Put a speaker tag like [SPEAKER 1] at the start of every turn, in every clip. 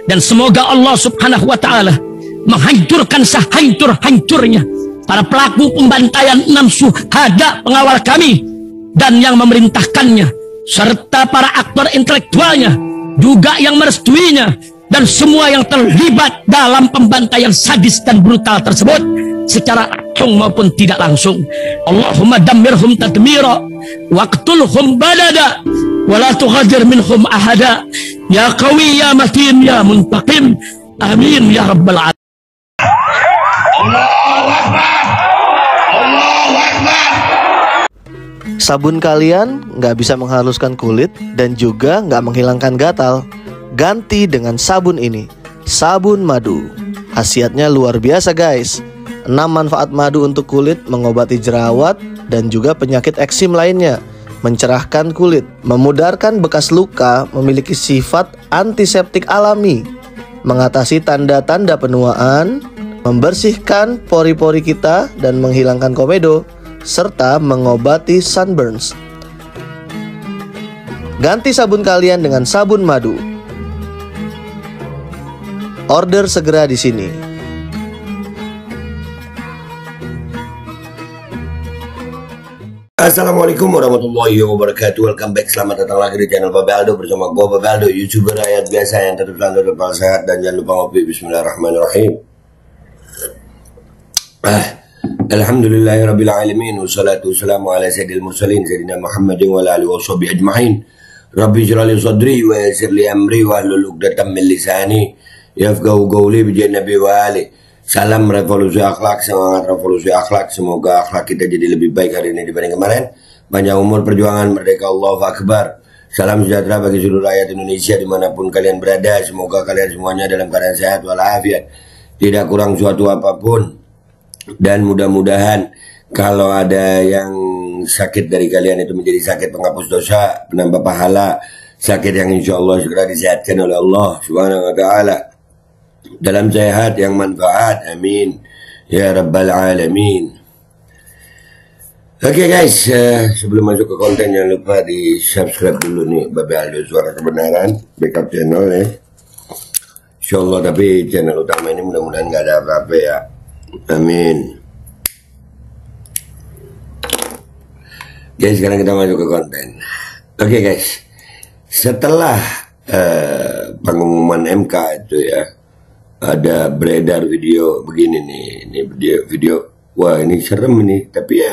[SPEAKER 1] Dan semoga Allah subhanahu wa ta'ala menghancurkan sehancur-hancurnya para pelaku pembantaian 6 syuhada pengawal kami dan yang memerintahkannya, serta para aktor intelektualnya juga yang merestuinya, dan semua yang terlibat dalam pembantaian sadis dan brutal tersebut secara langsung maupun tidak langsung. Allahumma dammirhum tadmira waqtulhum badada wala tughadir minhum ahada ya qawi ya matin ya muntaqim amin ya rabbal alamin.
[SPEAKER 2] Allahu Akbar, Allahu Akbar.
[SPEAKER 3] Sabun kalian nggak bisa menghaluskan kulit dan juga nggak menghilangkan gatal. Ganti dengan sabun ini, sabun madu. Khasiatnya luar biasa guys. 6 manfaat madu untuk kulit: mengobati jerawat dan juga penyakit eksim lainnya, mencerahkan kulit, memudarkan bekas luka, memiliki sifat antiseptik alami, mengatasi tanda-tanda penuaan, membersihkan pori-pori kita dan menghilangkan komedo, serta mengobati sunburns. Ganti sabun kalian dengan sabun madu. Order segera di sini.
[SPEAKER 2] Assalamualaikum warahmatullahi wabarakatuh. Welcome back, selamat datang lagi di channel Babe Aldo bersama gue Babe Aldo, YouTuber rakyat biasa yang tetap selalu sehat dan jangan lupa ngopi. Bismillahirrahmanirrahim. Alhamdulillahirabbil alamin wassalatu wassalamu ala sayyidil mursalin sayyidina Muhammadin wa ala alihi washabihi ajmain. Rabbi ij'al li sadri wa yassir li amri wa hlul 'uqdatam min lisani yafqahu qawli bi Nabi wa ali. Salam revolusi akhlak, semangat revolusi akhlak. Semoga akhlak kita jadi lebih baik hari ini dibanding kemarin. Panjang umur perjuangan, merdeka, Allahu Akbar. Salam sejahtera bagi seluruh rakyat Indonesia dimanapun kalian berada. Semoga kalian semuanya dalam keadaan sehat walafiat, tidak kurang suatu apapun. Dan mudah-mudahan kalau ada yang sakit dari kalian itu menjadi sakit penghapus dosa, penambah pahala, sakit yang insya Allah segera disehatkan oleh Allah Subhanahu wa ta'ala dalam sehat yang manfaat, amin ya rabbal alamin. Oke guys, sebelum masuk ke konten jangan lupa di subscribe dulu nih Babe Aldo Suara Kebenaran, backup channel ya insya Allah. Tapi channel utama ini mudah-mudahan gak ada apa-apa ya, amin. Guys, sekarang kita masuk ke konten. Oke guys, setelah pengumuman MK itu ya, ada beredar video begini nih. Ini video wah ini serem ini, tapi ya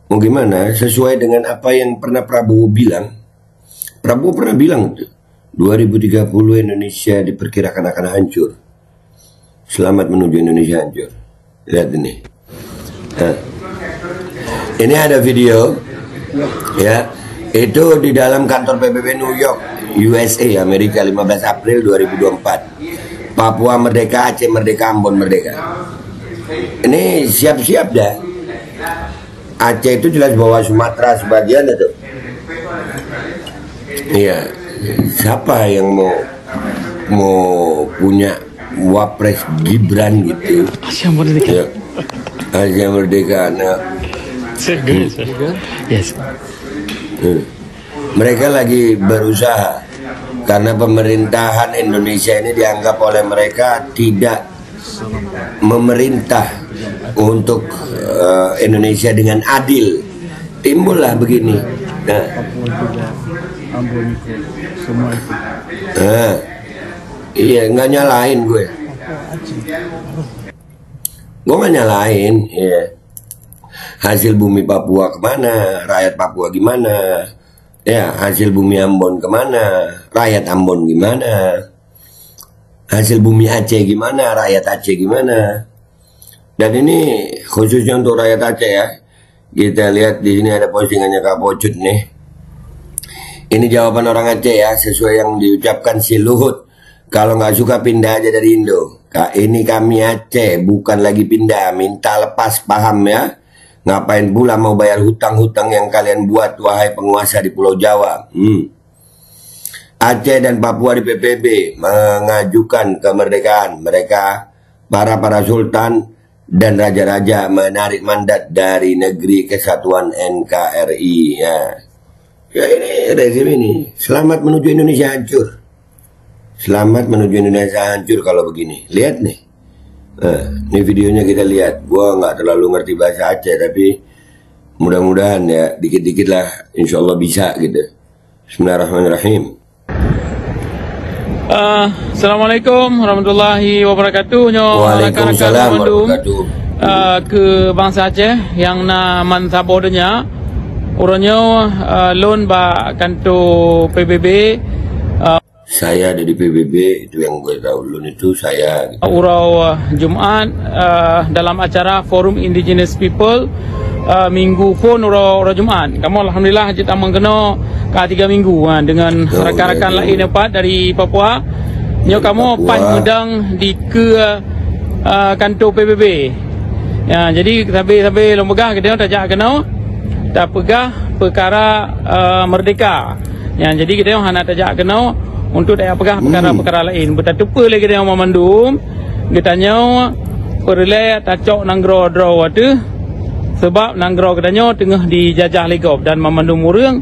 [SPEAKER 2] mau gimana, sesuai dengan apa yang pernah Prabowo bilang. Prabowo pernah bilang tuh 2030 Indonesia diperkirakan akan hancur. Selamat menuju Indonesia hancur. Lihat ini. Nah, ini ada video ya, itu di dalam kantor PBB New York, USA, Amerika, 15 April 2024. Papua merdeka, Aceh merdeka, Ambon merdeka. Ini siap-siap dah. Aceh itu jelas bawah Sumatera sebagian itu. Iya. Siapa yang mau punya wapres Gibran gitu?
[SPEAKER 1] Asia merdeka.
[SPEAKER 2] Ya. Asia merdeka. Nah.
[SPEAKER 1] Yes.
[SPEAKER 2] Mereka lagi berusaha karena pemerintahan Indonesia ini dianggap oleh mereka tidak memerintah untuk Indonesia dengan adil. Timbullah begini. Iya, nggak nyalain gue. Gue nggak nyalain. Iya. Hasil bumi Papua kemana? Rakyat Papua gimana? Ya, hasil bumi Ambon kemana? Rakyat Ambon gimana? Hasil bumi Aceh gimana? Rakyat Aceh gimana? Dan ini khususnya untuk rakyat Aceh ya. Kita lihat di sini ada postingannya Kak Pocut nih. Ini jawaban orang Aceh ya, sesuai yang diucapkan si Luhut. Kalau nggak suka pindah aja dari Indo. Kak, ini kami Aceh, bukan lagi pindah. Minta lepas, paham ya? Ngapain pula mau bayar hutang-hutang yang kalian buat, wahai penguasa di Pulau Jawa? Aceh dan Papua di PBB mengajukan kemerdekaan. Mereka, para sultan dan raja-raja menarik mandat dari Negeri Kesatuan NKRI. Ya ini rezim ini. Selamat menuju Indonesia hancur. Selamat menuju Indonesia hancur kalau begini. Lihat nih. Ini videonya kita lihat. Gua nggak terlalu ngerti bahasa Aceh, tapi mudah-mudahan ya dikit-dikit lah, insya Allah bisa gitu. Bismillahirrahmanirrahim.
[SPEAKER 4] Assalamualaikum warahmatullahi wabarakatuh.
[SPEAKER 2] Waalaikumsalam warahmatullahi
[SPEAKER 4] ke bangsa Aceh yang na mansabodenya orangnya loan ba kanto PBB.
[SPEAKER 2] Saya ada di PBB, itu yang gue tahu. Loan itu saya gitu.
[SPEAKER 4] Urau Jumat dalam acara Forum Indigenous People minggu pun urau Jumat. Kamu alhamdulillah kita mengkena ke 3 minggu dengan rakan-rakan lain dapat dari Papua. Nyo kamu pas medang di ke kantor PBB. Ya, jadi sampai lombegah kita tak kena tak pegah perkara merdeka. Ya, jadi kita hanya tak kena untuk tak pegah perkara-perkara lain. Betatupa lagi dia memandum. Katanya perle tak cok nanggro draw tu sebab nanggro katanya tengah dijajah legop dan memandum orang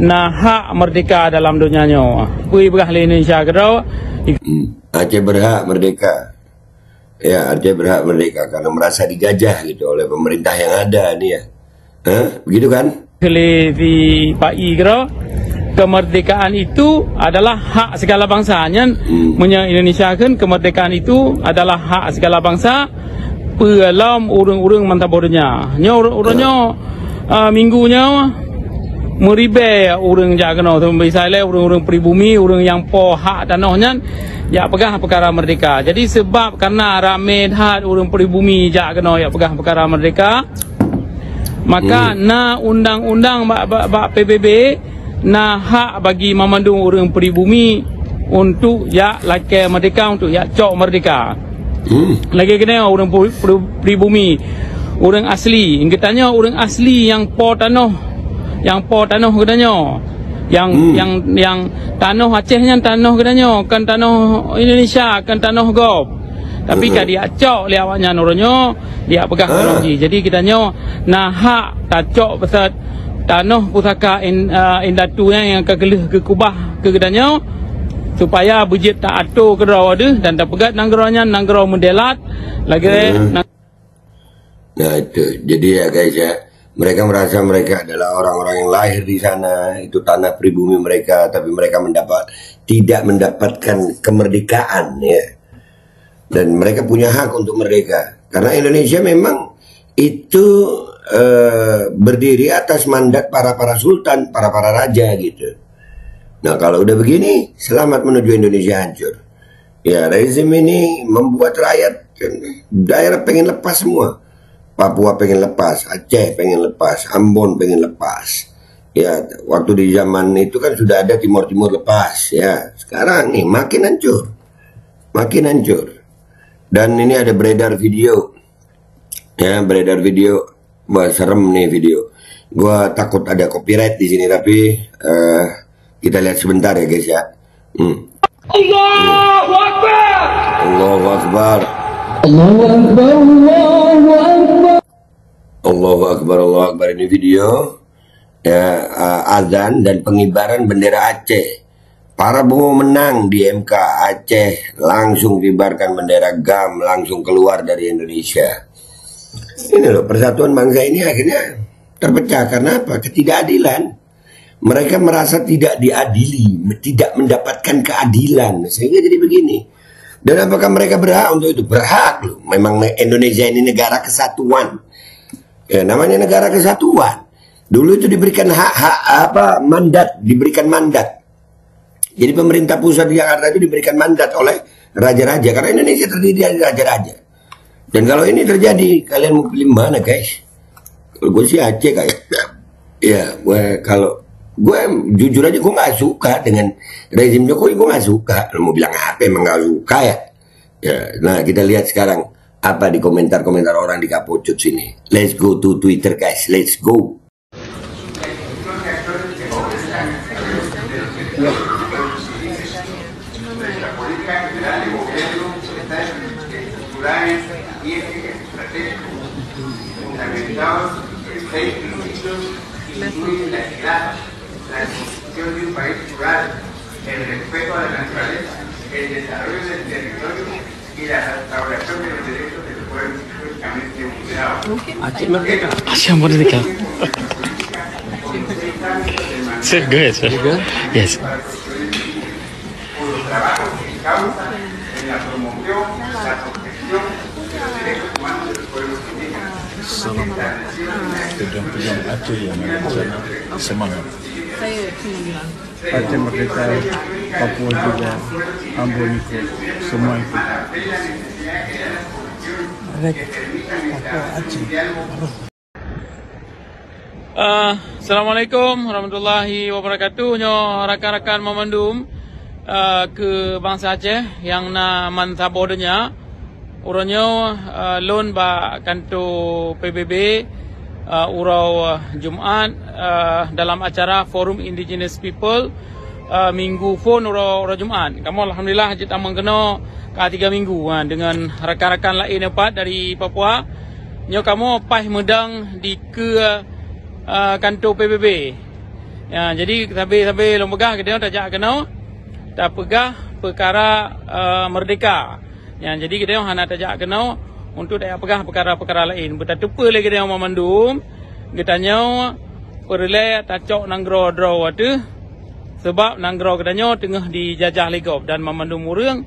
[SPEAKER 4] na hak merdeka dalam dunianya. Kui berah Indonesia kau.
[SPEAKER 2] Aceh berhak merdeka. Ya, Aceh berhak merdeka karena merasa dijajah gitu oleh pemerintah yang ada nih ya. Begitu kan?
[SPEAKER 4] Kali di PAI kau. Kemerdekaan itu adalah hak segala bangsa. Punya Indonesia kan kemerdekaan itu adalah hak segala bangsa. Pelam urang-urang mantabodnya. Nya urangnya minggunya meribe urang jagano tu misalnya urang-urang pribumi, urang yang po hak tanahnya ya pegah perkara merdeka. Jadi sebab karena rame hak urang pribumi jagano ya pegah perkara merdeka. Maka na undang-undang bak PBB na hak bagi memandung orang pribumi untuk ya laki merdeka, untuk ya cok merdeka. Lagi kena orang pribumi, orang asli. Kita tanya orang asli yang po tanah katanya. Yang tanah Acehnya tanah katanya, kan tanah Indonesia, kan tanah Gop. Tapi kan dia cok lewatnya nurunnya dia pegah teknologi. Jadi kita tanya nah hak tak cok besar tanah pusaka indatunya yang kegelih ke kubah ke gedanya supaya bujit tak atur ke rawa deh dan tak pegat nanggronya nanggro mendelat lagi
[SPEAKER 2] Nah itu jadi ya guys ya, mereka merasa mereka adalah orang-orang yang lahir di sana, itu tanah pribumi mereka, tapi mereka tidak mendapatkan kemerdekaan ya, dan mereka punya hak untuk merdeka karena Indonesia memang itu berdiri atas mandat para sultan, para raja gitu. Nah kalau udah begini, selamat menuju Indonesia hancur. Ya rezim ini membuat rakyat daerah pengen lepas semua. Papua pengen lepas, Aceh pengen lepas, Ambon pengen lepas. Ya waktu di zaman itu kan sudah ada Timur lepas. Ya sekarang nih makin hancur, Dan ini ada beredar video. Ya beredar video. Wah serem nih video. Gua takut ada copyright di sini tapi kita lihat sebentar ya guys ya.
[SPEAKER 4] Allahu Akbar.
[SPEAKER 2] Allahu Akbar.
[SPEAKER 4] Allahu Akbar. Allahu Akbar.
[SPEAKER 2] Allahu Akbar. Allahu Akbar. Ini video ya, azan dan pengibaran bendera Aceh. Para bowo menang di MK Aceh langsung kibarkan bendera GAM, langsung keluar dari Indonesia. Ini loh, persatuan bangsa ini akhirnya terpecah karena apa? Ketidakadilan. Mereka merasa tidak diadili, tidak mendapatkan keadilan, sehingga jadi begini. Dan apakah mereka berhak untuk itu? Berhak loh. Memang Indonesia ini negara kesatuan. Ya, namanya negara kesatuan. Dulu itu diberikan mandat, diberikan mandat. Jadi pemerintah pusat di Jakarta itu diberikan mandat oleh raja-raja karena Indonesia terdiri dari raja-raja. Dan kalau ini terjadi, kalian mau pilih mana guys? Kalau gue sih Aceh kayak, ya gue jujur aja gue nggak suka dengan rezim Jokowi, gue nggak suka. Mau bilang apa emang nggak suka ya? Ya, nah kita lihat sekarang apa di komentar-komentar orang di Kapocut sini. Let's go to Twitter guys, let's go.
[SPEAKER 5] Fundamentados en 6 principios que incluyen la equidad, la construcción de un país plural, el respeto a la naturaleza, el desarrollo del territorio y la restauración de los derechos del pueblo históricamente vulnerado.
[SPEAKER 4] Aceh Merdeka. So good, sir. Yes.
[SPEAKER 5] Por los trabajos que causa en la promoción, la protección de los derechos humanos del pueblo indígena.
[SPEAKER 6] Pejuang-pejuang Aceh yang ada semangat.
[SPEAKER 7] Aceh Merdeka, Papua juga, Ambon ikut, semua ikut.
[SPEAKER 4] Assalamualaikum warahmatullahi wabarakatuh. Nyo rakan-rakan memandum ke bangsa Aceh yang na mantabodenya uronyo loan ba kanto PBB urau Jumaat dalam acara Forum Indigenous People minggu phone urau Jumaat. Kamu alhamdulillah kita mengkeno ka 3 minggu dengan rakan-rakan lain dapat dari Papua. Nyo kamu pai medang di ke kantor PBB. Ya, jadi sampai lombegah kita tajak kena tak pegah perkara merdeka. Ya, jadi kita hana tajak kena untuk tak pegah perkara-perkara lain. Betatupa lagi kita memandum katanya perle tacok nanggro draw tu sebab nanggro katanya tengah dijajah legop dan memandum urang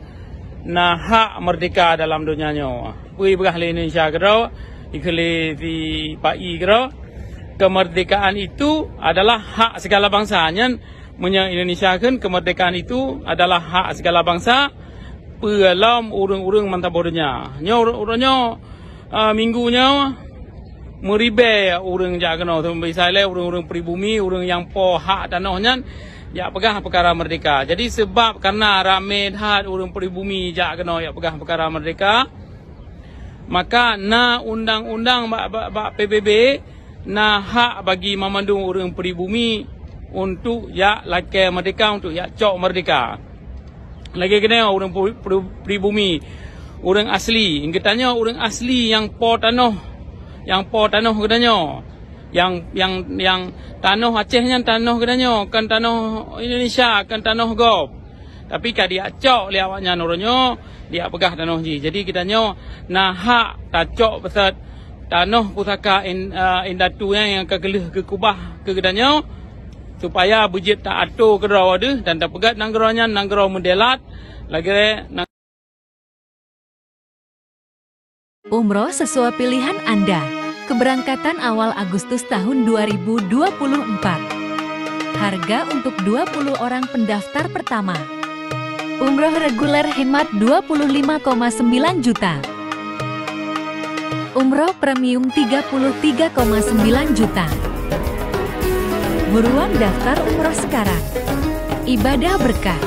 [SPEAKER 4] na hak merdeka dalam dunianya. Pui begah le Indonesia kira ikhle di pai kira kemerdekaan itu adalah hak segala bangsa. Nyan munya Indonesia kan kemerdekaan itu adalah hak segala bangsa. Pelam urang-urang mantabodonya. Nyo minggunya meribe urang jak kena tu misalnya urang-urang pribumi, urang yang po hak tanahnya ya pegah perkara merdeka. Jadi sebab karena rame hat urang pribumi jak kena ya pegah perkara merdeka, maka na undang-undang PBB na hak bagi memandung urang pribumi untuk ya lakai merdeka, untuk ya cok merdeka. Lagi kena orang pribumi, orang asli. Yang katanya orang asli yang po tanah katanya. Yang tanah Acehnya tanah katanya, kan tanah Indonesia, kan tanah Gop. Tapi kad dia cok li awaknya noronyo, dia pegah tanah ji. Jadi katanya nah hak tak cok besar tanah pusaka indatunya yang kegelih ke kubah ke katanya supaya budget tak atur ke rawa tu dan tak pegat nanggronya nanggro mendelat lagi
[SPEAKER 8] Umroh sesuai pilihan Anda. Keberangkatan awal Agustus tahun 2024. Harga untuk 20 orang pendaftar pertama. Umroh reguler hemat 25,9 juta. Umroh premium 33,9 juta. Buruan daftar umroh sekarang. Ibadah berkah.